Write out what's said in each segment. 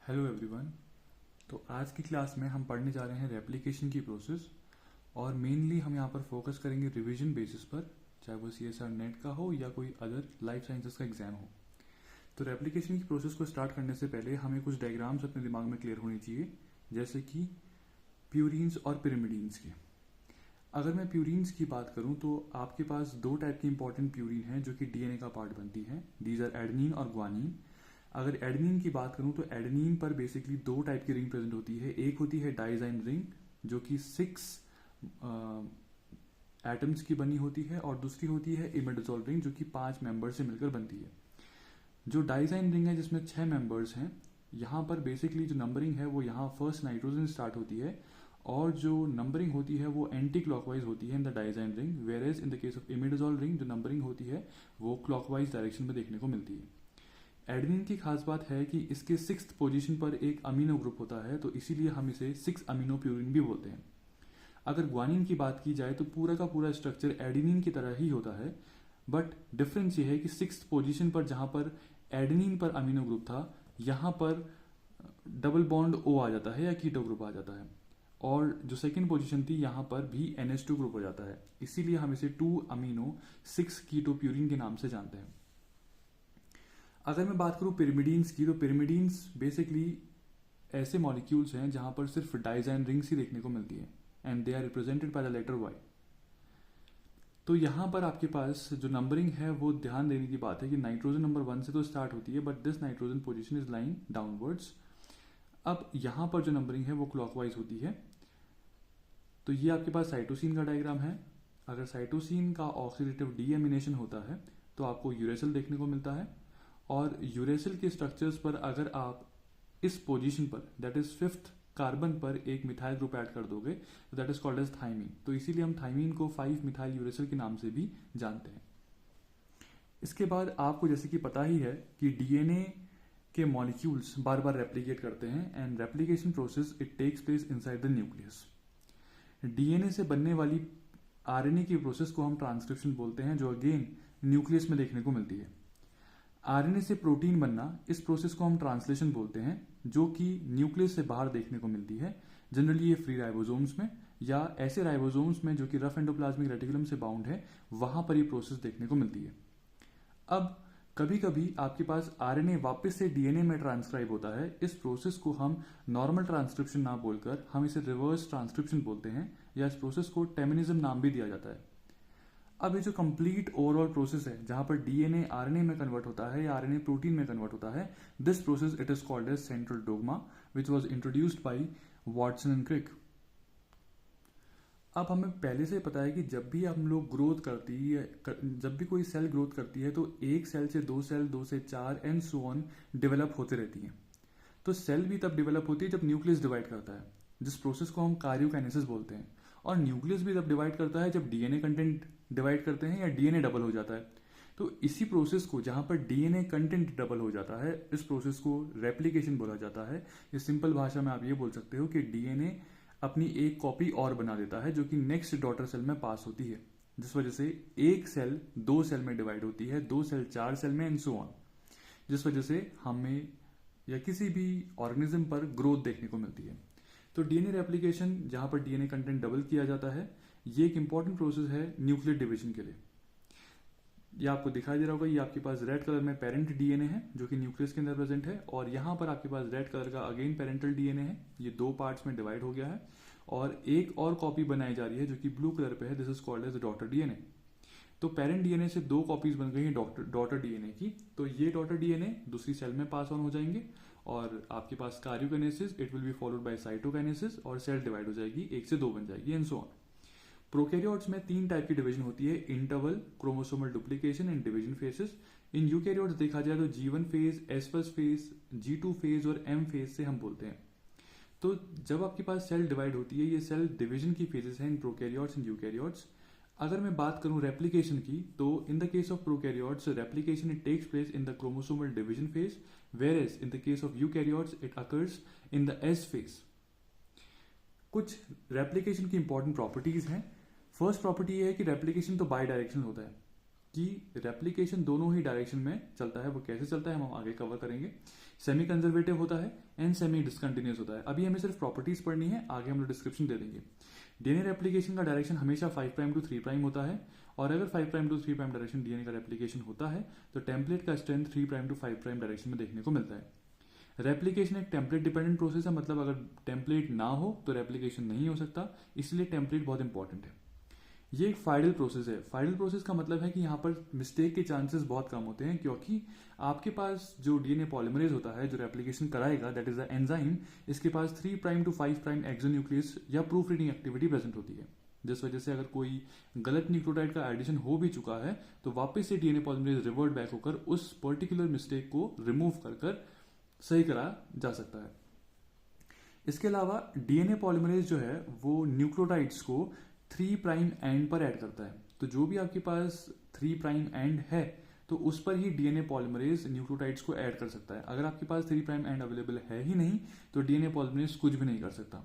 Hello everyone. तो आज की क्लास में हम पढ़ने जा रहे हैं रेप्लिकेशन की प्रोसेस और मेनली हम यहाँ पर फोकस करेंगे रिवीजन बेसिस पर, चाहे वो CSR नेट का हो या कोई अदर लाइफ साइंसेस का एग्जाम हो। तो रेप्लिकेशन की प्रोसेस को स्टार्ट करने से पहले हमें कुछ डायग्राम्स अपने दिमाग में क्लियर होनी चाहिए, जैसे कि प्यूरिन्स और पिरिमिडीन्स की। अगर मैं प्यूरिन्स की बात करूं तो आपके पास दो टाइप की इंपॉर्टेंट प्यूरिन हैं जो कि डीएनए का पार्ट बनती हैं। दीज आर एडेनिन और ग्वानिन। अगर एडेनिन की बात करूं तो एडेनिन पर बेसिकली दो टाइप की रिंग प्रेजेंट होती है। एक होती है डाइजाइन रिंग जो कि 6 एटम्स की बनी होती है, और दूसरी होती है इमिडाजोल रिंग जो कि 5 मेंबर से मिलकर बनती है। जो डाइजाइन रिंग है जिसमें 6 मेंबर्स हैं, यहाँ पर बेसिकली जो नंबरिंग है वो यहाँ फर्स्ट नाइट्रोजन स्टार्ट होती है, और जो नंबरिंग होती है वो एंटी क्लॉकवाइज होती है in the diazine ring, where as in the case of imidazole ring जो नंबरिंग होती है वो क्लॉकवाइज डायरेक्शन में देखने को मिलती है। एडेनिन की खास बात है कि इसके 6th पोजीशन पर एक अमीनो ग्रुप होता है, तो इसीलिए हम इसे 6 अमीनो प्यूरिन भी बोलते हैं। अगर ग्वानिन की बात की जाए तो पूरा का पूरा स्ट्रक्चर एडेनिन की तरह ही होता है, बट डिफरेंस ये है कि 6th पोजीशन पर जहां पर एडेनिन पर अमीनो ग्रुप था, यहां पर डबल बॉन्ड O आ जाता है या कीटो ग्रुप आ जाता है, और जो सेकेंड पोजीशन थी यहां पर भी NH2 ग्रुप हो जाता है। इसीलिए हम इसे 2 अमीनो 6 कीटो प्यूरिन के नाम से जानते हैं। अगर मैं बात करूं पिरिमिडीन्स की, तो पिरिमिडीन्स बेसिकली ऐसे मॉलिक्यूल्स हैं जहां पर सिर्फ डाइजाइन रिंग्स ही देखने को मिलती है, and they are represented by the letter Y। तो यहां पर आपके पास जो नंबरिंग है वो ध्यान देने की बात है कि नाइट्रोजन नंबर 1 से तो स्टार्ट होती है, but this nitrogen position is lying downwards. अब यहां पर जो नंबरिंग है वो क्लॉकवाइज होती है। तो ये आपके पास साइटोसिन का डायग्राम है। अगर साइटोसिन का ऑक्सीडेटिव डीएमिनेशन होता है तो आपको यूरेसिल देखने को मिलता है, और यूरेसिल के स्ट्रक्चर्स पर अगर आप इस पोजीशन पर दैट इज 5th कार्बन पर एक मिथाइल ग्रुप ऐड कर दोगे तो that is called as thymine. तो इसीलिए हम थाइमीन को 5 मिथाइल यूरेसिल के नाम से भी जानते हैं। इसके बाद आपको जैसे कि पता ही है कि डीएनए के मॉलिक्यूल्स बार बार रेप्लिकेट करते हैं, and replication process it takes place inside the nucleus. DNA से बनने वाली आरएनए की प्रोसेस को हम ट्रांसक्रिप्शन बोलते हैं, जो अगेन न्यूक्लियस में देखने को मिलती है। आरएनए से प्रोटीन बनना, इस प्रोसेस को हम ट्रांसलेशन बोलते हैं, जो कि न्यूक्लियस से बाहर देखने को मिलती है। जनरली ये फ्री राइबोसोम्स में या ऐसे राइबोसोम्स में जो कि रफ एंडोप्लाज्मिक रेटिकुलम से बाउंड है, वहां पर ये प्रोसेस देखने को मिलती है। अब कभी कभी आपके पास आरएनए वापस से डीएनए में ट्रांसक्राइब होता है। इस प्रोसेस को हम नॉर्मल ट्रांसक्रिप्शन ना बोलकर हम इसे रिवर्स ट्रांसक्रिप्शन बोलते हैं, या इस प्रोसेस को टेमिनिज्म नाम भी दिया जाता है। अब ये जो कंप्लीट ओवरऑल प्रोसेस है जहां पर डीएनए आरएनए में कन्वर्ट होता है या आरएनए प्रोटीन में कन्वर्ट होता है, this process it is called as central dogma, which was introduced by Watson and Crick. अब हमें पहले से पता है कि जब भी हम लोग ग्रोथ करती है, जब भी कोई सेल ग्रोथ करती है तो एक सेल से 2 सेल, 2 से 4 एंड सो ऑन डेवलप होते रहती हैं। तो सेल भी तब डेवलप होती है जब न्यूक्लियस डिवाइड करता है, जिस प्रोसेस को हम कार्योकाइनेसिस बोलते हैं। और न्यूक्लियस भी तब डिवाइड करता है जब डीएनए कंटेंट डिवाइड करते हैं या डीएनए डबल हो जाता है। तो इसी प्रोसेस को जहां पर डीएनए कंटेंट डबल हो जाता है, इस प्रोसेस को रेप्लिकेशन बोला जाता है। इस सिंपल भाषा में आप ये बोल सकते हो कि डीएनए अपनी एक कॉपी और बना देता है जो कि नेक्स्ट डॉटर सेल में पास होती है, जिस वजह से एक सेल 2 सेल में डिवाइड होती है, 2 सेल 4 सेल में, एंड सो ऑन, जिस वजह से हमें या किसी भी ऑर्गेनिज्म पर ग्रोथ देखने को मिलती है। तो डीएनए रेप्लिकेशन जहां पर डीएनए कंटेंट डबल किया जाता है, ये एक इंपॉर्टेंट प्रोसेस है न्यूक्लियर डिवीजन के लिए। ये आपको दिखाई दे रहा होगा, ये आपके पास रेड कलर में पेरेंट डीएनए है जो कि न्यूक्लियस के अंदर प्रेजेंट है, और यहाँ पर आपके पास रेड कलर का अगेन पेरेंटल डीएनए है। ये 2 पार्ट्स में डिवाइड हो गया है, और एक और कॉपी बनाई जा रही है जो कि ब्लू कलर पे है, this is called as daughter DNA. तो पेरेंट डीएनए से 2 कॉपीज बन गई हैं डॉटर डीएनए की। तो ये डॉटर डीएनए दूसरी सेल में पास ऑन हो जाएंगे, और आपके पास karyokinesis it will be followed by cytokinesis, और सेल डिवाइड हो जाएगी, 1 से 2 बन जाएगी, एंड सो ऑन। प्रोकैरियोट्स में 3 टाइप की डिवीजन होती है, interval, chromosomal duplication and division faces. In eukaryotes देखा जाए तो G1 phase, S1 phase, G2 phase और M फेज से हम बोलते हैं। तो जब आपके पास सेल डिवाइड होती है, ये सेल डिवीजन की फेजेस हैं इन प्रोकैरियोट्स एंड यूकैरियोट्स। अगर मैं बात करूं रेप्लिकेशन की, तो in the case of prokaryotes replication it takes place in the chromosomal division phase, where as in the case of eukaryotes it occurs in the S phase. कुछ replication की important properties हैं। First property ये है कि replication तो by directional होता है। कि रेप्लिकेशन दोनों ही डायरेक्शन में चलता है। वो कैसे चलता है हम आगे कवर करेंगे। सेमी कंजर्वेटिव होता है एंड सेमी डिसकंटिन्यूस होता है। अभी हमें सिर्फ प्रॉपर्टीज पढ़नी है, आगे हम लोग डिस्क्रिप्शन दे देंगे। डीएनए रेप्लिकेशन का डायरेक्शन हमेशा 5 प्राइम टू 3 प्राइम होता है, और अगर 5 prime to 3 prime direction DNA का रेप्लिकेशन होता है तो टेम्पलेट का strength 3 prime to 5 prime direction में देखने को मिलता है। रेप्लिकेशन एक टेम्पलेट डिपेंडेंट प्रोसेस है, मतलब अगर टेम्पलेट ना हो तो रेप्लिकेशन नहीं हो सकता, इसलिए टेम्पलेट बहुत इंपॉर्टेंट है। ये एक फाइडल प्रोसेस है। फाइडल प्रोसेस का मतलब है कि यहाँ पर मिस्टेक के चांसेस बहुत कम होते हैं, क्योंकि आपके पास जो डीएनए पॉलीमरेज होता है जो रेप्लिकेशन कराएगा, दैट इज द एंजाइम, इसके पास 3 प्राइम टू 5 प्राइम एक्सोन्यूक्लियस या प्रूफ रीडिंग एक्टिविटी प्रेजेंट होती है, जिस वजह से अगर कोई गलत न्यूक्लियोटाइड का एडिशन हो भी चुका है तो वापस से डीएनए पॉलीमरेज रिवर्ट बैक होकर उस पर्टिकुलर मिस्टेक को रिमूव कर सही करा जा सकता है। इसके अलावा डीएनए पॉलीमरेज जो है वो न्यूक्लियोटाइड्स को 3 प्राइम एंड पर ऐड करता है। तो जो भी आपके पास 3 प्राइम एंड है तो उस पर ही डीएनए पॉलीमरेज न्यूक्लियोटाइड्स को ऐड कर सकता है। अगर आपके पास 3 प्राइम एंड अवेलेबल है ही नहीं तो डीएनए पॉलीमरेज कुछ भी नहीं कर सकता।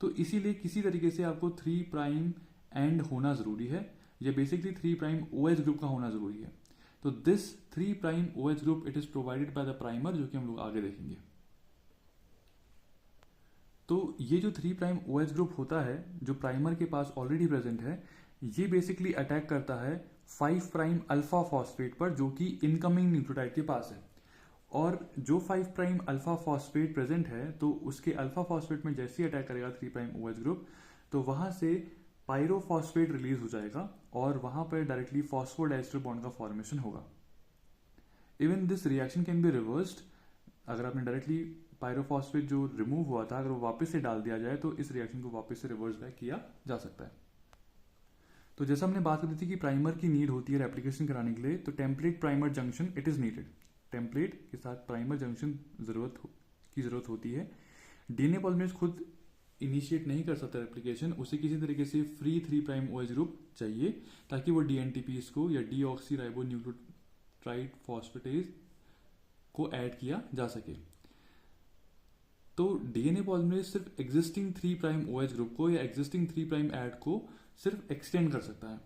तो इसीलिए किसी तरीके से आपको 3 प्राइम एंड होना जरूरी है, या बेसिकली 3 प्राइम OH ग्रुप का होना जरूरी है। तो this 3 prime OH group it is provided by the primer, जो कि हम लोग आगे देखेंगे। तो ये जो 3 प्राइम OH ग्रुप होता है जो प्राइमर के पास ऑलरेडी प्रेजेंट है, ये बेसिकली अटैक करता है 5 प्राइम अल्फा फॉस्फेट पर, जो कि इनकमिंग न्यूक्लियोटाइड के पास है। और जो 5 प्राइम अल्फा फॉस्फेट प्रेजेंट है तो उसके अल्फा फॉस्फेट में जैसे ही अटैक करेगा 3 प्राइम OH ग्रुप, तो वहां से पायरोफॉस्फेट रिलीज हो जाएगा और वहां पर डायरेक्टली फॉस्फोडाइस्टर बॉन्ड का फॉर्मेशन होगा। Even this reaction can be reversed. अगर आपने डायरेक्टली पायरोफॉस्फेट जो रिमूव हुआ था अगर वो वापस से डाल दिया जाए तो इस रिएक्शन को वापस से रिवर्स बैक किया जा सकता है। तो जैसा हमने बात करी थी कि प्राइमर की नीड होती है रेप्लिकेशन कराने के लिए, तो template primer junction it is needed. Template के साथ प्राइमर जंक्शन की जरूरत होती है। डीएनए पॉलीमरेज खुद इनिशिएट नहीं कर सकता रेप्लिकेशन, उसे किसी तरीके से फ्री 3 प्राइम OH ग्रुप चाहिए ताकि वो डीएनटीपीज को या डीऑक्सी राइबो न्यूक्लियोटाइड फॉस्फेटेज को ऐड किया जा सके। तो डीएनए पॉलीमरेज सिर्फ एग्जिस्टिंग 3 प्राइम OH ग्रुप को या एग्जिस्टिंग 3 प्राइम ऐड को सिर्फ एक्सटेंड कर सकता है।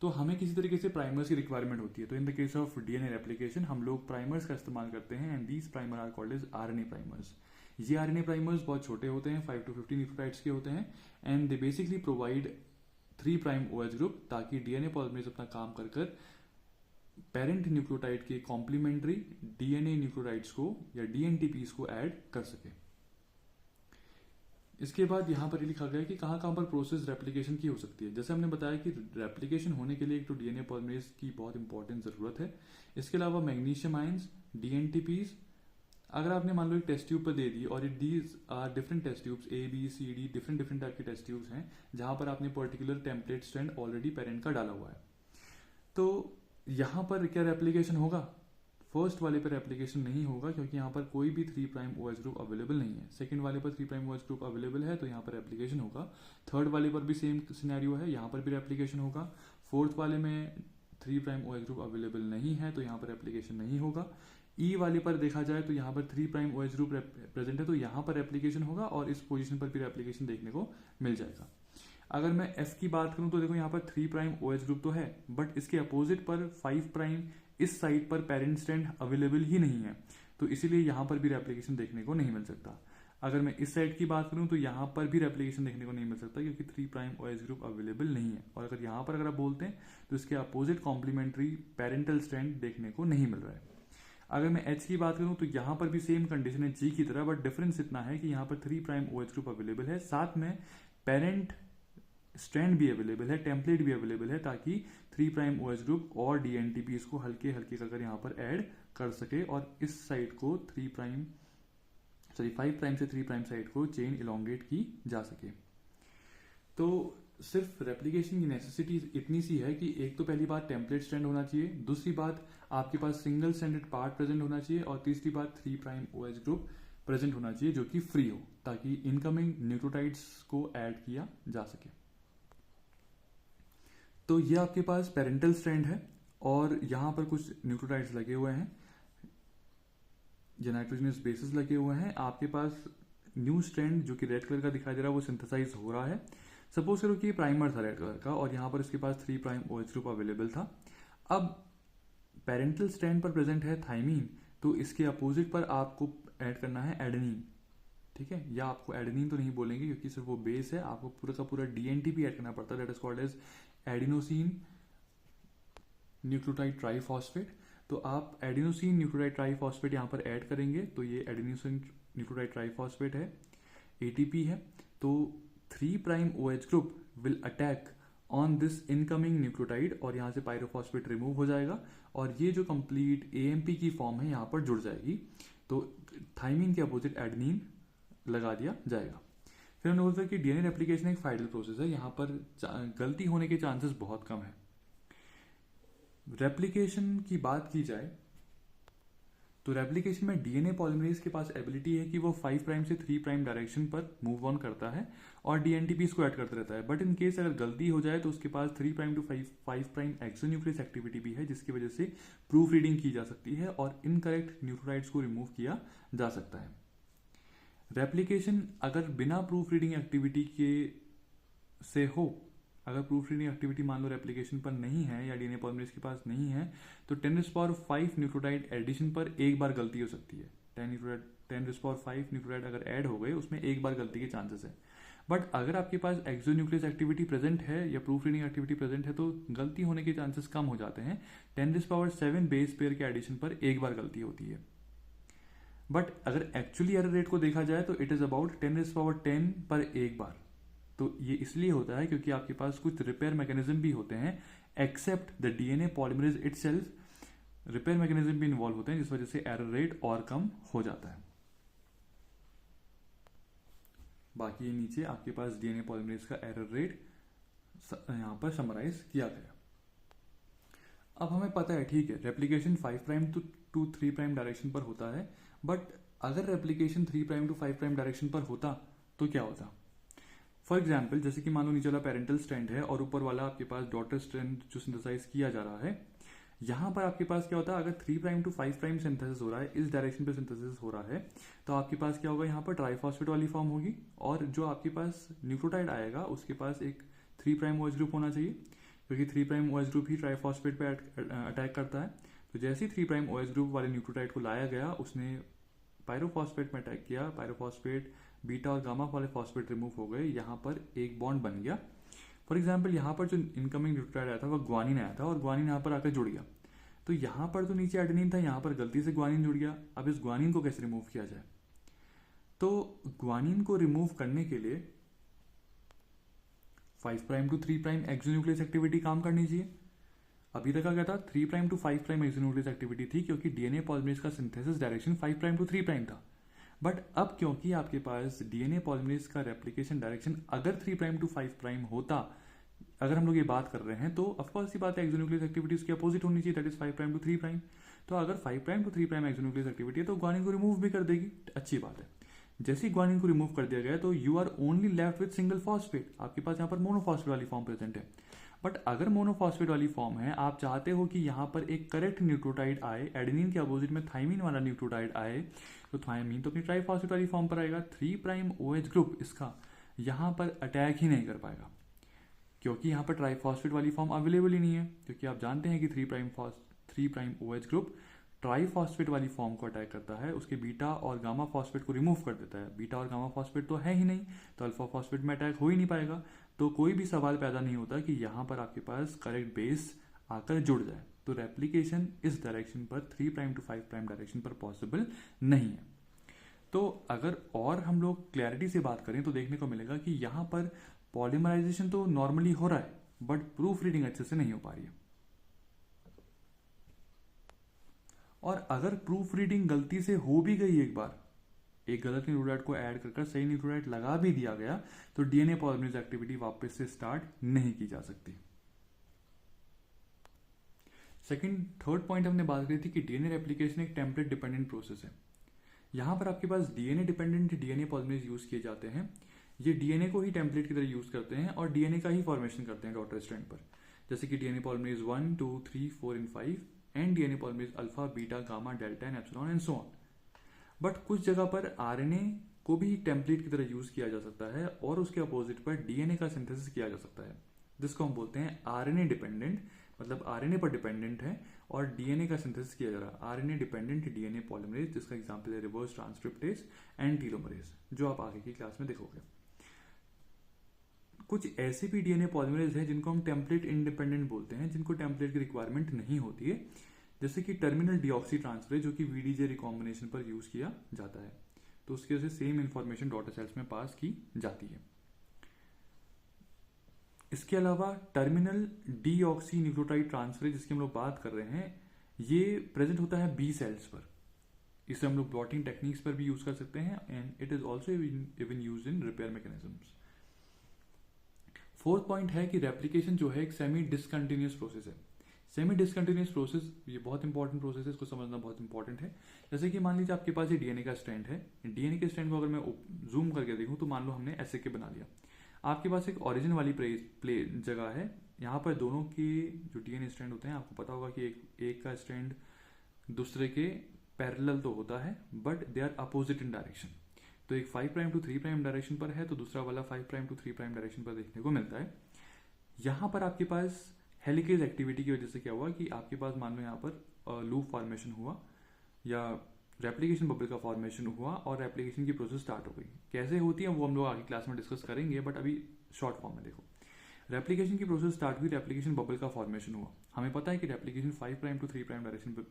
तो हमें किसी तरीके से प्राइमर्स की रिक्वायरमेंट होती है। तो in the case of DNA replication हम लोग प्राइमर्स का इस्तेमाल करते हैं, and these primer are called as RNA primers. ये आरएनए प्राइमर्स बहुत छोटे होते हैं, 5 to 15 न्यूक्लियोटाइड्स के होते हैं, and they basically provide 3 prime OH group ताकि डीएनए पॉलीमरेज अपना काम कर पेरेंट न्यूक्लियोटाइड के कॉम्प्लीमेंट्री डीएनए न्यूक्लियोटाइड्स को या डीएनटीपीज को ऐड कर सके। इसके बाद यहाँ पर लिखा गया कि कहाँ पर प्रोसेस रेप्लिकेशन की हो सकती है। जैसे हमने बताया कि रेप्लिकेशन होने के लिए एक तो डीएनए पॉलीमरेज की बहुत इंपॉर्टेंट जरूरत है। इसके अलावा मैग्नीशियम आयंस, डीएनटीपीज, अगर आपने मान लो एक टेस्ट ट्यूब पर दे दी और these are different test tubes ABCD different type के टेस्ट ट्यूब्स हैं जहां पर आपने particular template strand already parent का डाला हुआ है, तो यहां पर क्या रेप्लिकेशन होगा? फर्स्ट वाले पर एप्लीकेशन नहीं होगा क्योंकि यहाँ पर कोई भी 3 प्राइम OH ग्रुप अवेलेबल नहीं है। सेकंड वाले पर 3 प्राइम OH ग्रुप अवेलेबल है तो यहाँ पर एप्लीकेशन होगा। थर्ड वाले पर भी सेम सिनेरियो है, यहाँ पर भी एप्लीकेशन होगा। फोर्थ वाले में 3 प्राइम OH ग्रुप अवेलेबल नहीं है तो यहाँ पर एप्लीकेशन नहीं होगा। ई वाले पर देखा जाए तो यहाँ पर 3 प्राइम OH ग्रुप प्रेजेंट है तो यहाँ पर एप्लीकेशन होगा और इस पोजीशन पर फिर एप्लीकेशन देखने को मिल जाएगा। अगर मैं एफ की बात करूं तो देखो यहाँ पर 3 प्राइम OH ग्रुप तो है बट इसके अपोजिट पर 5 प्राइम इस साइड पर पेरेंट स्ट्रैंड अवेलेबल ही नहीं है, तो इसीलिए यहाँ पर भी रेप्लिकेशन देखने को नहीं मिल सकता। अगर मैं इस साइड की बात करूं तो यहाँ पर भी रेप्लिकेशन देखने को नहीं मिल सकता क्योंकि 3 प्राइम OH ग्रुप अवेलेबल नहीं है। और अगर यहाँ पर अगर आप बोलते हैं तो इसके अपोजिट कॉम्प्लीमेंट्री पेरेंटल स्ट्रैंड देखने को नहीं मिल रहा है। अगर मैं एच की बात करूं तो यहाँ पर भी सेम कंडीशन है जी की तरह, बट डिफरेंस इतना है कि यहाँ पर 3 प्राइम OH ग्रुप अवेलेबल है, साथ में पेरेंट स्ट्रैंड भी अवेलेबल है, टेम्पलेट भी अवेलेबल है ताकि 3 प्राइम OH ग्रुप और डीएनटीपी इसको हल्के हल्के कर यहाँ पर ऐड कर सके और इस साइड को 5 प्राइम से 3 प्राइम साइड को चेन इलोंगेट की जा सके। तो सिर्फ रेप्लिकेशन की नेसेसिटी इतनी सी है कि एक तो पहली बात टेम्पलेट स्ट्रैंड होना चाहिए, दूसरी बात आपके पास सिंगल स्ट्रैंडेड पार्ट प्रेजेंट होना चाहिए और तीसरी बात 3 प्राइम OH ग्रुप प्रेजेंट होना चाहिए जो कि फ्री हो ताकि इनकमिंग न्यूक्लियोटाइड्स को ऐड किया जा सके। तो ये आपके पास पेरेंटल स्ट्रैंड है और यहाँ पर कुछ न्यूक्लियोटाइड्स लगे हुए हैं, जो नाइट्रोजनस बेसेस लगे हुए हैं। आपके पास न्यू स्ट्रैंड जो कि रेड कलर का दिखाई दे रहा है वो सिंथेसाइज हो रहा है। सपोज करो कि ये प्राइमर था रेड कलर का और यहाँ पर इसके पास 3 प्राइम OH ग्रुप अवेलेबल था। अब पेरेंटल स्ट्रैंड पर प्रेजेंट है थाइमीन, तो इसके अपोजिट पर आपको ऐड करना है एडेनिन, ठीक है। या आपको एडेनिन तो नहीं बोलेंगे क्योंकि सिर्फ वो बेस है, आपको पूरा का पूरा डीएनटी भी ऐड करना पड़ता है, that is called as adenosine nucleotide triphosphate. तो आप एडिनोसिन न्यूक्लियोटाइड ट्राइफॉस्फेट यहाँ पर ऐड करेंगे, तो ये एडिनोसिन न्यूक्लियोटाइड ट्राइफॉस्फेट है, एटीपी है। तो 3' OH group will attack on this incoming nucleotide और यहाँ से पायरोफॉस्फेट रिमूव हो जाएगा और ये जो कंप्लीट एएमपी की फॉर्म है यहाँ पर जुड़ जाएगी। तो थाइमीन के अपोजिट एडेनिन लगा दिया जाएगा। फिर हमने बोलते हैं कि डीएनए रेप्लिकेशन एक फाइनल प्रोसेस है, यहाँ पर गलती होने के चांसेस बहुत कम है। रेप्लिकेशन की बात की जाए तो रेप्लिकेशन में डीएनए पॉलीमरेज के पास एबिलिटी है कि वो 5' से 3' डायरेक्शन पर मूव ऑन करता है और डीएनटीपीस को ऐड करता रहता है। बट इन केस अगर गलती हो जाए तो उसके पास 3' टू 5' एक्सोन्यूक्लियस एक्टिविटी भी है, जिसकी वजह से प्रूफ रीडिंग की जा सकती है और इनकरेक्ट न्यूक्लियोटाइड्स को रिमूव किया जा सकता है। रेप्लिकेशन अगर बिना प्रूफ रीडिंग एक्टिविटी के से हो, अगर प्रूफ रीडिंग एक्टिविटी मान लो रेप्लिकेशन पर नहीं है या डीएनए पॉलीमरेज के पास नहीं है, तो 10⁵ न्यूक्लियोटाइड एडिशन पर एक बार गलती हो सकती है। 10⁵ न्यूक्लियोटाइड अगर ऐड हो गए उसमें एक बार गलती के चांसेस है। बट अगर आपके पास एक्सोन्यूक्लियस एक्टिविटी प्रेजेंट है या प्रूफ रीडिंग एक्टिविटी प्रेजेंट है तो गलती होने के चांसेस कम हो जाते हैं। 10⁻7 बेस पेयर के एडिशन पर एक बार गलती होती है। बट अगर एक्चुअली एरर रेट को देखा जाए तो इट इज अबाउट 10⁻10 पर एक बार। तो ये इसलिए होता है क्योंकि आपके पास कुछ रिपेयर मैकेनिज्म भी होते हैं, except the DNA polymerase itself repair mechanism भी इन्वॉल्व होते हैं, जिस वजह से एरर रेट और कम हो जाता है। बाकी ये नीचे आपके पास डीएनए पॉलीमरेज का एरर रेट यहां पर समराइज किया गया। अब हमें पता है, ठीक है, रेप्लिकेशन 5' टू 3' डायरेक्शन पर होता है, बट अगर रेप्लिकेशन 3' टू 5' डायरेक्शन पर होता तो क्या होता। फॉर एग्जाम्पल, जैसे कि मान लो नीचे वाला पेरेंटल स्ट्रैंड है और ऊपर वाला आपके पास डॉटर स्ट्रैंड जो सिंथेसाइज किया जा रहा है, यहां पर आपके पास क्या होता है, अगर 3' टू 5' सिंथेसिस हो रहा है, इस डायरेक्शन पे सिंथेसिस हो रहा है, तो आपके पास क्या होगा, यहाँ पर ट्राइफॉस्फेट वाली फॉर्म होगी और जो आपके पास न्यूक्लियोटाइड आएगा उसके पास एक 3' OH ग्रुप होना चाहिए, क्योंकि 3' OH ग्रुप ही ट्राइफॉस्फेट पे अटैक करता है। तो जैसे ही 3' OH ग्रुप वाले न्यूक्लियोटाइड को लाया गया, उसने पायरोफॉस्फेट में अटैक किया, पायरोफॉस्फेट बीटा और गामा वाले फॉस्फेट रिमूव हो गए, यहाँ पर एक बॉन्ड बन गया। फॉर एग्जाम्पल, यहाँ पर जो इनकमिंग न्यूक्लियोटाइड आया था वह ग्वानिन आया था और ग्वानिन यहाँ पर आकर जुड़ गया। तो यहाँ पर तो नीचे एडेनिन था, यहाँ पर गलती से ग्वानिन जुड़ गया। अब इस ग्वानिन को कैसे रिमूव किया जाए, तो ग्वानिन को रिमूव करने के लिए 5' टू 3' एक्सोन्यूक्लियस एक्टिविटी काम करनी चाहिए। अभी तक क्या था, 3' टू 5' एक्सोन्यूक्लियस एक्टिविटी थी, क्योंकि डीएनए पॉलीमरेज का सिंथेसिस डायरेक्शन 5' टू 3' था। बट अब क्योंकि आपके पास डीएनए पॉलीमरेज का रेप्लिकेशन डायरेक्शन अगर 3' टू 5' होता, अगर हम लोग ये बात कर रहे हैं, तो ऑफकोर्स ये बात है एक्सोन्यूक्लियस एक्टिविटी उसके अपोजिट होनी चाहिए, दैट इज 5' टू 3'। तो अगर 5' टू 3' एक्सोन्यूक्लियस एक्टिविटी है तो ग्वानिन को रिमूव भी कर देगी, अच्छी बात है। जैसे ही ग्वानिन को रिमूव कर दिया गया तो you are only left with single phosphate, आपके पास यहाँ पर मोनोफॉस्फेट वाली फॉर्म प्रेजेंट है। बट अगर मोनोफॉस्फेट वाली फॉर्म है, आप चाहते हो कि यहाँ पर एक करेक्ट न्यूक्लियोटाइड आए, एडेनिन के अपोजिट में थाइमीन वाला न्यूक्लियोटाइड आए, तो थाइमीन तो अपनी ट्राइफॉस्फेट वाली फॉर्म पर आएगा, 3' OH ग्रुप इसका यहाँ पर अटैक ही नहीं कर पाएगा, क्योंकि यहाँ पर ट्राइफॉस्फेट वाली फॉर्म अवेलेबल ही नहीं है। क्योंकि आप जानते हैं कि 3' OH ग्रुप ट्राइफॉस्फेट वाली फॉर्म को अटैक करता है, उसके बीटा और गामा फॉस्फेट को रिमूव कर देता है। बीटा और गामा फॉस्फेट तो है ही नहीं, तो अल्फा फॉस्फेट में अटैक हो ही नहीं पाएगा। तो कोई भी सवाल पैदा नहीं होता कि यहाँ पर आपके पास करेक्ट बेस आकर जुड़ जाए। तो रेप्लिकेशन इस डायरेक्शन पर 3' टू 5' डायरेक्शन पर पॉसिबल नहीं है। तो अगर और हम लोग क्लैरिटी से बात करें तो देखने को मिलेगा कि यहाँ पर पॉलीमराइजेशन तो नॉर्मली हो रहा है, बट प्रूफ रीडिंग अच्छे से नहीं हो पा रही है। और अगर प्रूफ रीडिंग गलती से हो भी गई, एक बार एक गलत न्यूक्लियोटाइड को ऐड कर सही न्यूक्लियोटाइड लगा भी दिया गया, तो डीएनए पॉलीमरेज एक्टिविटी वापस से स्टार्ट नहीं की जा सकती। सेकंड थर्ड पॉइंट हमने बात करी थी कि डीएनए रेप्लिकेशन एक टेम्पलेट डिपेंडेंट प्रोसेस है। यहां पर आपके पास DNA dependent DNA polymerase use किए जाते हैं। ये डीएनए को ही टेम्पलेट की तरह यूज करते हैं और डीएनए का ही फॉर्मेशन करते हैं डॉटर स्ट्रैंड पर, जैसे कि DNA polymerase 1, 2, 3, 4 and 5 and DNA polymerase alpha, beta, gamma, delta and epsilon and so on. But कुछ जगह पर आरएनए को भी टेम्पलेट की तरह यूज किया जा सकता है और उसके अपोजिट पर डीएनए का सिंथेसिस किया जा सकता है, जिसको हम बोलते हैं आरएनए डिपेंडेंट मतलब आरएनए पर डिपेंडेंट है और डीएनए का सिंथेसिस किया जा रहा है। आरएनए डिपेंडेंट डीएनए पॉलीमरेज, जिसका एग्जांपल है रिवर्स ट्रांसक्रिप्टेज एंड टेलोमरेज, जो आप आगे की क्लास में देखोगे। कुछ ऐसे भी डीएनए पॉलीमरेज हैं जिनको हम टेम्पलेट इंडिपेंडेंट बोलते हैं, जिनको टेम्पलेट की रिक्वायरमेंट नहीं होती है, जैसे कि टर्मिनल डीऑक्सी ट्रांसफरेज, जो कि वीडीजे रिकॉम्बिनेशन पर यूज किया जाता है। तो उसकी वजह से सेम इंफॉर्मेशन डॉटर सेल्स में पास की जाती है। इसके अलावा टर्मिनल डीऑक्सी न्यूक्लियोटाइड ट्रांसफरेज, जिसकी हम लोग बात कर रहे हैं, ये प्रेजेंट होता है बी सेल्स पर। इसे हम लोग ब्लॉटिंग टेक्निक्स पर भी यूज कर सकते हैं and it is also even use in repair mechanisms. Fourth point है कि रेप्लिकेशन जो है एक सेमी डिसकंटिन्यूअस प्रोसेस है। सेमी डिसकंटिन्यूअस प्रोसेस ये बहुत इंपॉर्टेंट प्रोसेस है, इसको समझना बहुत इंपॉर्टेंट है। जैसे कि मान लीजिए आपके पास ये डीएनए का स्ट्रैंड है, डीएनए के स्ट्रैंड को अगर मैं जूम करके देखूं तो मान लो हमने ऐसे के बना लिया। आपके पास एक ओरिजिन वाली प्ले जगह है, यहाँ पर दोनों के जो डीएनए स्ट्रैंड होते हैं, आपको पता होगा कि एक का स्ट्रैंड दूसरे के पैरेलल तो होता है but they are opposite in direction. तो एक 5 प्राइम टू 3 प्राइम डायरेक्शन पर है, तो दूसरा वाला 5 प्राइम टू 3 प्राइम डायरेक्शन पर देखने को मिलता है। यहाँ पर आपके पास हेलिकेज एक्टिविटी की वजह से क्या हुआ कि आपके पास मान लो यहाँ पर लूप फॉर्मेशन हुआ या रेप्लिकेशन बबल का फॉर्मेशन हुआ और रेप्लिकेशन की प्रोसेस स्टार्ट हो गई। कैसे होती है वो हम लोग आगे क्लास में डिस्कस करेंगे, बट अभी शॉर्ट फॉर्म में देखो। रेप्लिकेशन की प्रोसेस स्टार्ट हुई, रेप्लिकेशन बबल का फॉर्मेशन हुआ। हमें पता है कि replication 5 prime to 3 prime direction पर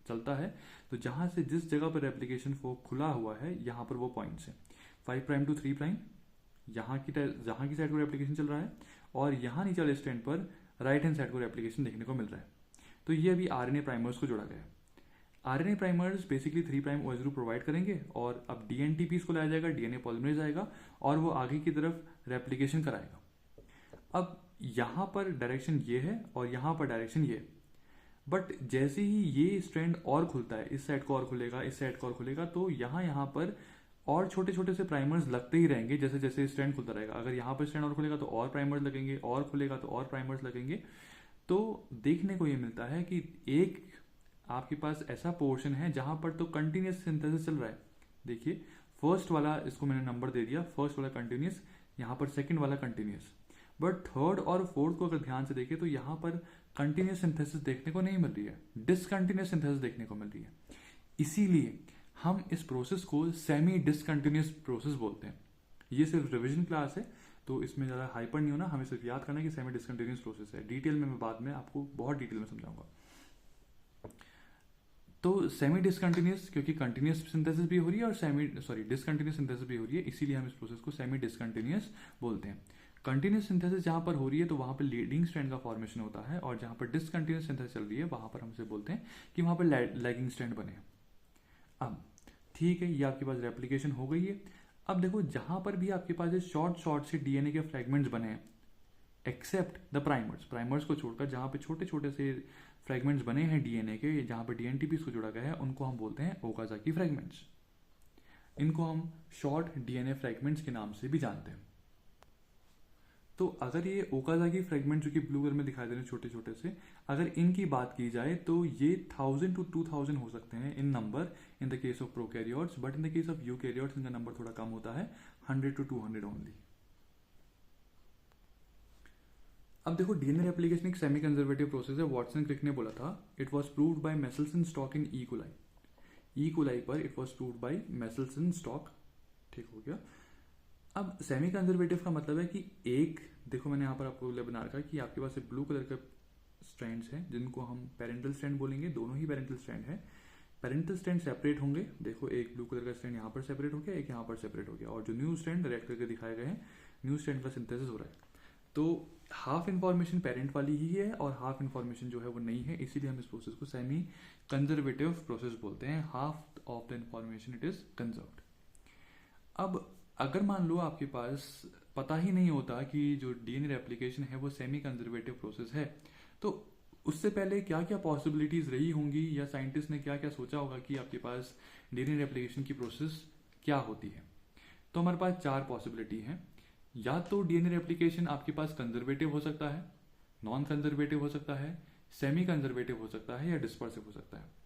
चलता है, तो जहां से जिस जगह पर रेप्लिकेशन खुला हुआ है यहाँ पर वो पॉइंट्स है 5 प्राइम टू 3 प्राइम, जहां की साइड को रेप्लिकेशन चल रहा है, और यहाँ नीचे वाले स्टैंड पर राइट हैंड साइड को रेप्लिकेशन देखने को मिल रहा है। तो ये अभी आरएनए प्राइमर्स को जोड़ा गया है। RNA primers basically 3 prime OH group provide करेंगे और अब डीएनटीपीस को लाया जाएगा, डीएनए पॉलीमरेज आएगा और वो आगे की तरफ रेप्लिकेशन कराएगा। अब यहाँ पर डायरेक्शन ये है और यहाँ पर डायरेक्शन ये है, बट जैसे ही ये स्ट्रैंड और खुलता है, इस साइड को और खुलेगा, इस साइड को और खुलेगा, तो यहाँ पर और छोटे छोटे से प्राइमर्स लगते ही रहेंगे जैसे जैसे स्ट्रैंड खुलता रहेगा। अगर यहाँ पर स्ट्रैंड और खुलेगा तो और प्राइमर्स लगेंगे, और खुलेगा तो और प्राइमर्स लगेंगे। तो देखने को ये मिलता है कि एक आपके पास ऐसा पोर्शन है जहां पर तो कंटिन्यूस सिंथेसिस चल रहा है। देखिए फर्स्ट वाला, इसको मैंने नंबर दे दिया, फर्स्ट वाला कंटिन्यूस, यहाँ पर सेकंड वाला कंटिन्यूस, बट थर्ड और फोर्थ को अगर ध्यान से देखें तो यहाँ पर कंटिन्यूस सिंथेसिस देखने को नहीं मिल रही है, डिसकंटिन्यूस सिंथेसिस देखने को मिल रही है। इसीलिए हम इस प्रोसेस को सेमी डिसकंटिन्यूस प्रोसेस बोलते हैं। ये सिर्फ रिविजन क्लास है तो इसमें ज़्यादा हाइपर नहीं होना, हमें सिर्फ याद करना है कि सेमी डिसकंटिन्यूस प्रोसेस है। डिटेल में मैं बाद में आपको बहुत डिटेल में समझाऊंगा। तो सेमी डिसकंटिन्यूस क्योंकि कंटिन्यूस सिंथेसिस भी हो रही है और डिसकंटिन्यूस सिंथेसिस भी हो रही है, इसीलिए हम इस प्रोसेस को सेमी डिसकंटिन्यूस बोलते हैं। कंटिन्यूस सिंथेसिस जहां पर हो रही है तो वहां पर लीडिंग स्ट्रैंड का फॉर्मेशन होता है, और जहां पर डिसकंटिन्यूस सिंथेसिस चल रही है वहां पर हमसे बोलते हैं कि वहां पर लैगिंग स्ट्रैंड बने। अब ठीक है, ये आपके पास रेप्लिकेशन हो गई है। अब देखो जहां पर भी आपके पास शॉर्ट से डीएनए के फ्रेगमेंट्स बने हैं, एक्सेप्ट द प्राइमर्स को छोड़कर जहां पे छोटे छोटे से फ्रेगमेंट्स बने हैं डीएनए के, जहां पर डीएनटीपीस को जोड़ा गया है, उनको हम बोलते हैं ओकाजाकी फ्रेगमेंट्स। इनको हम शॉर्ट डीएनए फ्रेगमेंट्स के नाम से भी जानते हैं। तो अगर ये ओकाजाकी फ्रेगमेंट जो कि ब्लू कलर में दिखाई दे रहे हैं छोटे छोटे से, अगर इनकी बात की जाए तो ये 1000 to 2000 हो सकते हैं in number in the case of prokaryotes, but in the case of eukaryotes इनका नंबर थोड़ा कम होता है, 100 to 200 ओनली। अब देखो डीएनए रेप्लिकेशन एक सेमी कंजर्वेटिव प्रोसेस है। वॉटसन क्रिक ने बोला था it was proved by Meselson Stahl in E coli पर it was proved by Meselson Stahl. ठीक हो गया। अब सेमी कंजर्वेटिव का मतलब है कि एक, देखो मैंने यहाँ पर आपको बना रखा है कि आपके पास ब्लू कलर के स्ट्रैंड्स हैं जिनको हम पेरेंटल स्ट्रैंड बोलेंगे, दोनों ही पेरेंटल स्ट्रैंड है। पेरेंटल स्ट्रैंड सेपरेट होंगे, देखो एक ब्लू कलर का स्ट्रैंड यहाँ पर सेपरेट हो गया, एक यहाँ पर सेपरेट हो गया, और जो न्यू स्ट्रैंड रेड करके दिखाए गए हैं, न्यू स्ट्रैंड का सिंथेसिस हो रहा है। तो हाफ इन्फॉर्मेशन पेरेंट वाली ही है और हाफ इन्फॉर्मेशन जो है वो नहीं है, इसीलिए हम इस प्रोसेस को सेमी कंजर्वेटिव प्रोसेस बोलते हैं। Half of the information it is conserved. अब अगर मान लो आपके पास पता ही नहीं होता कि जो डीएनए रेप्लिकेशन है वो सेमी कंजर्वेटिव प्रोसेस है, तो उससे पहले क्या क्या पॉसिबिलिटीज रही होंगी या साइंटिस्ट ने क्या क्या सोचा होगा कि आपके पास डीएनए रेप्लिकेशन की प्रोसेस क्या होती है। तो हमारे पास 4 पॉसिबिलिटी हैं। या तो डीएनए रेप्लिकेशन आपके पास कंजर्वेटिव हो सकता है, नॉन कंजर्वेटिव हो सकता है, सेमी कंजर्वेटिव हो सकता है या डिस्पर्सिव हो सकता है।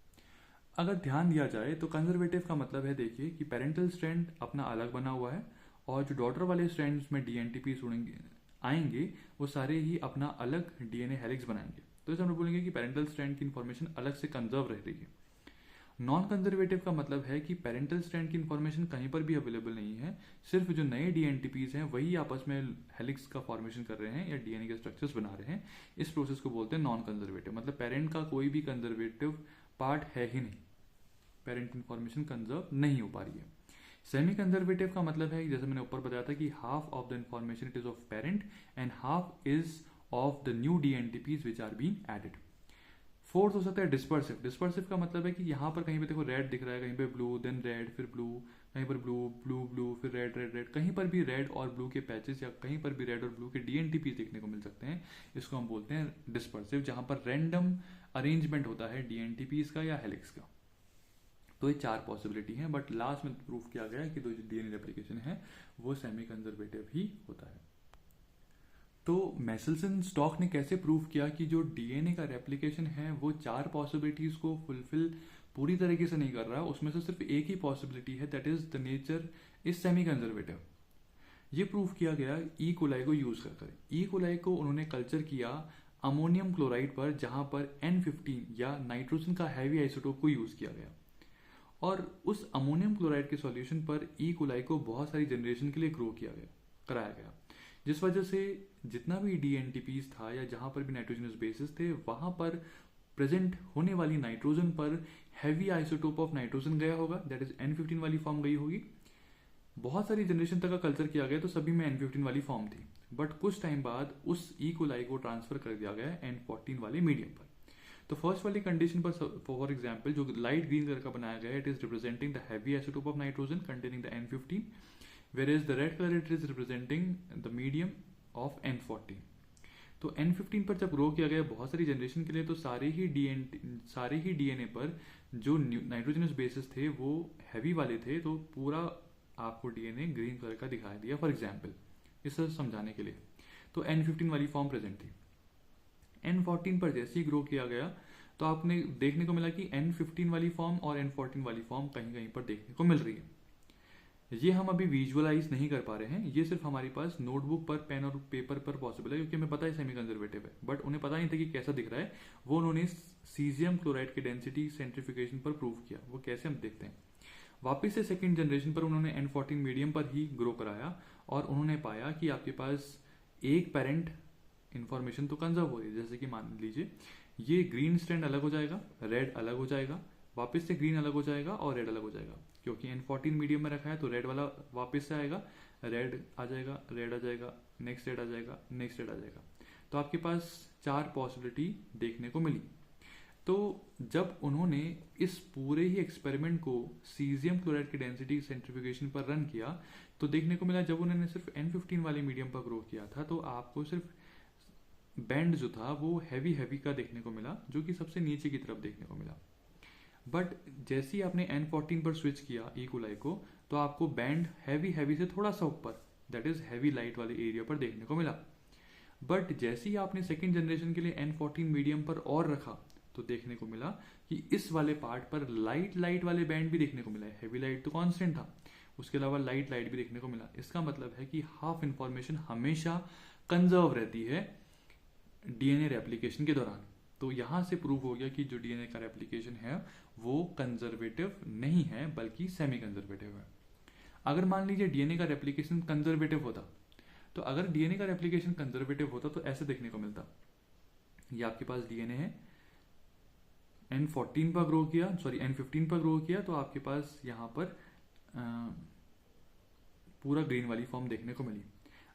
अगर ध्यान दिया जाए तो कंजर्वेटिव का मतलब है, देखिए कि पेरेंटल स्ट्रैंड अपना अलग बना हुआ है और जो डॉटर वाले स्ट्रैंड्स में डीएनटीपी आएंगे वो सारे ही अपना अलग डीएनए हेलिक्स बनाएंगे। तो इसे हम लोग बोलेंगे कि पेरेंटल स्ट्रैंड की इन्फॉर्मेशन अलग से कंजर्व रह रही है। नॉन कंजर्वेटिव का मतलब है कि पेरेंटल स्ट्रैंड की इन्फॉर्मेशन कहीं पर भी अवेलेबल नहीं है, सिर्फ जो नए डीएनटीपीज हैं वही आपस में हेलिक्स का फॉर्मेशन कर रहे हैं या डीएनए के स्ट्रक्चर्स बना रहे हैं। इस प्रोसेस को बोलते हैं नॉन कंजर्वेटिव, मतलब पेरेंट का कोई भी कंजर्वेटिव पार्ट है ही नहीं, पेरेंट इन्फॉर्मेशन कंजर्व नहीं हो पा रही है। सेमी कंजर्वेटिव का मतलब है, जैसे मैंने ऊपर बताया था, कि half of the information it is of parent and half is of the new dNTPs which are being added. Fourth हो सकता है डिस्पर्सिव। डिस्पर्सिव का मतलब है कि यहाँ पर कहीं पे देखो रेड दिख रहा है, कहीं पे ब्लू, देन रेड, फिर ब्लू, कहीं पर ब्लू ब्लू ब्लू, फिर रेड रेड रेड, कहीं पर भी रेड और ब्लू के पैचेस या कहीं पर भी रेड और ब्लू के डीएनटीपी देखने को मिल सकते हैं। इसको हम बोलते हैं डिस्पर्सिव, जहां पर रैंडम अरेंजमेंट होता है डीएनटीपीज का या हेलिक्स का। तो ये 4 पॉसिबिलिटी हैं, बट लास्ट में प्रूफ किया गया कि जो डीएनए रेप्लिकेशन है वो सेमी कंजर्वेटिव ही होता है। तो मेसेल्सन स्टॉक ने कैसे प्रूव किया कि जो डीएनए का रेप्लिकेशन है वो 4 पॉसिबिलिटीज को फुलफिल पूरी तरीके से नहीं कर रहा, उसमें से सिर्फ एक ही पॉसिबिलिटी है, that is the nature is semi conservative. ये प्रूव किया गया ई कोलाई को यूज कर। ई कोलाई को उन्होंने कल्चर किया अमोनियम क्लोराइड पर, जहां पर N15 या नाइट्रोजन का हैवी आइसोटोप को यूज किया गया, और उस अमोनियम क्लोराइड के सॉल्यूशन पर ई कोलाई को बहुत सारी जनरेशन के लिए ग्रो कराया गया, जिस वजह से जितना भी डीएनटीपीज था या जहां पर भी नाइट्रोजनस बेसिस थे वहां पर प्रेजेंट होने वाली नाइट्रोजन पर हैवी आइसोटोप ऑफ नाइट्रोजन गया होगा, दैट इज N15 वाली फॉर्म गई होगी। बहुत सारी जनरेशन तक का कल्चर किया गया तो सभी में N15 वाली फॉर्म थी, बट कुछ टाइम बाद उस ई कोलाई को ट्रांसफर कर दिया गया N14 वाले मीडियम पर। तो फर्स्ट वाली कंडीशन पर फॉर एग्जाम्पल जो लाइट ग्रीन कलर का बनाया गया है, it is representing the heavy isotope of nitrogen containing the N15, whereas the red color it is representing the medium of N14। तो N15 पर जब ग्रो किया गया बहुत सारी जनरेशन के लिए, तो सारे ही डीएनए पर जो नाइट्रोजनस बेसिस थे वो हैवी वाले थे, तो पूरा आपको डीएनए ग्रीन कलर का दिखाई दिया फॉर एग्जाम्पल, इसे समझाने के लिए। तो N15 वाली फॉर्म प्रेजेंट थी। N14 पर जैसे ही ग्रो किया गया तो आपने देखने को मिला कि N15 वाली फॉर्म और N14 वाली फॉर्म कहीं कहीं पर देखने को मिल रही है। ये हम अभी विजुअलाइज नहीं कर पा रहे हैं, ये सिर्फ हमारे पास नोटबुक पर पेन और पेपर पर पॉसिबल है, क्योंकि हमें पता है सेमी कंजर्वेटिव है, बट उन्हें पता नहीं था कि कैसा दिख रहा है। वो उन्होंने सीजियम क्लोराइड की डेंसिटी सेंट्रिफिकेशन पर प्रूव किया। वो कैसे हम देखते हैं। वापिस से सेकेंड जनरेशन पर उन्होंने N14 मीडियम पर ही ग्रो कराया और उन्होंने पाया कि आपके पास एक पेरेंट इन्फॉर्मेशन तो कंजर्व हो रही है। जैसे कि मान लीजिए ये ग्रीन स्ट्रैंड अलग हो जाएगा, रेड अलग हो जाएगा, वापस से ग्रीन अलग हो जाएगा और रेड अलग हो जाएगा, क्योंकि N14 मीडियम में रखा है तो रेड वाला वापस से आएगा, रेड आ जाएगा, रेड आ जाएगा, नेक्स्ट रेड आ जाएगा, नेक्स्ट रेड आ जाएगा। तो आपके पास 4 पॉसिबिलिटी देखने को मिली। तो जब उन्होंने इस पूरे ही एक्सपेरिमेंट को सीजियम क्लोराइड की डेंसिटी सेंट्रिफिकेशन पर रन किया तो देखने को मिला, जब उन्होंने सिर्फ N15 वाले मीडियम पर ग्रो किया था तो आपको सिर्फ बैंड जो था वो हैवी का देखने को मिला, जो कि सबसे नीचे की तरफ देखने को मिला। बट जैसे ही आपने N14 पर स्विच किया ई कोलाई को, तो आपको बैंड हैवी से थोड़ा सा ऊपर, दैट इज हैवी लाइट वाले एरिया पर देखने को मिला। बट जैसे ही आपने सेकेंड जनरेशन के लिए N14 मीडियम पर और रखा तो देखने को मिला कि इस वाले पार्ट पर लाइट वाले बैंड भी देखने को मिला है। हैवी लाइट तो कांस्टेंट था, उसके अलावा लाइट भी देखने को मिला। इसका मतलब है कि हाफ इंफॉर्मेशन हमेशा कंजर्व रहती है डीएनए रेप्लिकेशन के दौरान। तो यहां से प्रूव हो गया कि जो डीएनए का रेप्लिकेशन है वो कंजर्वेटिव नहीं है बल्कि सेमी कंजर्वेटिव है। अगर मान लीजिए डीएनए का रेप्लिकेशन कंजर्वेटिव होता, तो अगर डीएनए का रेप्लिकेशन कंजर्वेटिव होता तो ऐसे देखने को मिलता। ये आपके पास डीएनए है, N15 पर ग्रो किया तो आपके पास यहाँ पर पूरा ग्रीन वाली फॉर्म देखने को मिली।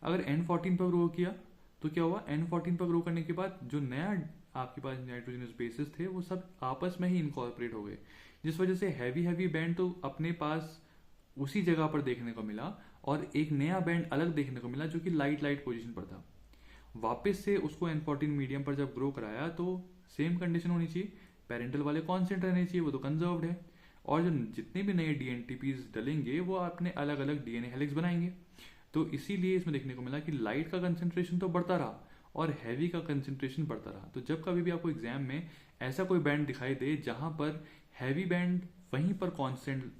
अगर N14 पर ग्रो किया तो क्या हुआ, N14 पर ग्रो करने के बाद जो नया आपके पास नाइट्रोजनस बेसिस थे वो सब आपस में ही इनकॉर्पोरेट हो गए, जिस वजह से हैवी बैंड तो अपने पास उसी जगह पर देखने को मिला और एक नया बैंड अलग देखने को मिला जो कि लाइट पोजीशन पर था। वापस से उसको N14 मीडियम पर जब ग्रो कराया तो सेम कंडीशन होनी चाहिए, पेरेंटल वाले कांस्टेंट रहने चाहिए, वो तो कंजर्व्ड है, और जो जितने भी नए डीएनटीपीज डलेंगे वो अपने अलग अलग डीएनए हेलिक्स बनाएंगे। तो इसीलिए इसमें देखने को मिला कि लाइट का कंसेंट्रेशन तो बढ़ता रहा और हैवी का कंसेंट्रेशन बढ़ता रहा। तो जब कभी भी आपको एग्जाम में ऐसा कोई बैंड दिखाई दे जहां पर हैवी बैंड वहीं पर कांस्टेंट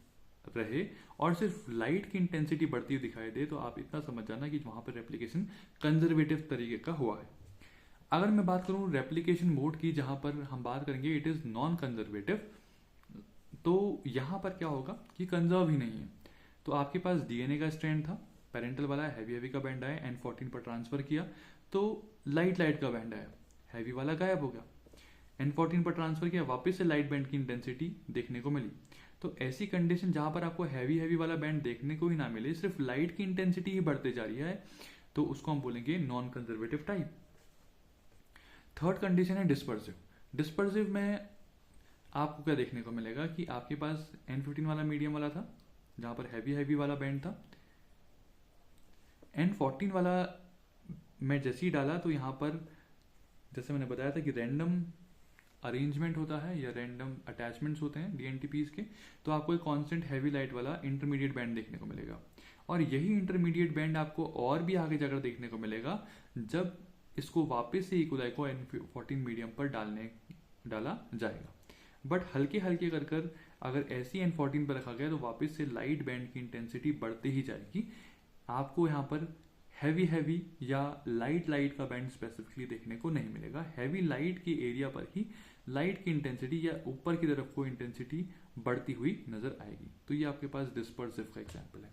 रहे और सिर्फ लाइट की इंटेंसिटी बढ़ती हुई दिखाई दे, तो आप इतना समझ जाना कि वहां पर रेप्लिकेशन कंजर्वेटिव तरीके का हुआ है। अगर मैं बात करूं रेप्लिकेशन मोड की, जहां पर हम बात करेंगे इट इज नॉन कंजर्वेटिव, तो यहां पर क्या होगा कि कंजर्व ही नहीं है। तो आपके पास डीएनए का स्ट्रैंड था, पेरेंटल वाला हैवी हैवी का बैंड आया, N14 पर ट्रांसफर किया तो लाइट लाइट का बैंड आया, हैवी वाला गायब हो गया। N14 पर ट्रांसफर किया, वापस से लाइट बैंड की इंटेंसिटी देखने को मिली। तो ऐसी कंडीशन जहां पर आपको हैवी हैवी वाला बैंड देखने को ही ना मिले, सिर्फ लाइट की इंटेंसिटी ही बढ़ते जा रही है, तो उसको हम बोलेंगे non conservative type. Third condition है डिस्पर्सिव। डिस्पर्सिव में आपको क्या देखने को मिलेगा कि आपके पास N15 वाला मीडियम वाला था, जहां पर हैवी हैवी वाला बैंड था। N14 वाला मैं जैसे ही डाला तो यहां पर, जैसे मैंने बताया था कि रैंडम अरेंजमेंट होता है या रैंडम अटैचमेंट्स होते हैं डीएनटीपीज के, तो आपको एक कांस्टेंट हैवी लाइट वाला इंटरमीडिएट बैंड देखने को मिलेगा। और यही इंटरमीडिएट बैंड आपको और भी आगे जाकर देखने को मिलेगा जब इसको वापस से इक्वलाई को N14 मीडियम पर डाला जाएगा। बट हल्के हल्के कर कर अगर ऐसी N14 पर रखा गया तो वापस से लाइट बैंड की इंटेंसिटी बढ़ती ही जाएगी। आपको यहाँ पर हैवी हैवी या लाइट लाइट का बैंड स्पेसिफिकली देखने को नहीं मिलेगा। हैवी लाइट के एरिया पर ही लाइट की इंटेंसिटी या ऊपर की तरफ को इंटेंसिटी बढ़ती हुई नजर आएगी। तो ये आपके पास डिस्पर्सिव का एग्जाम्पल है।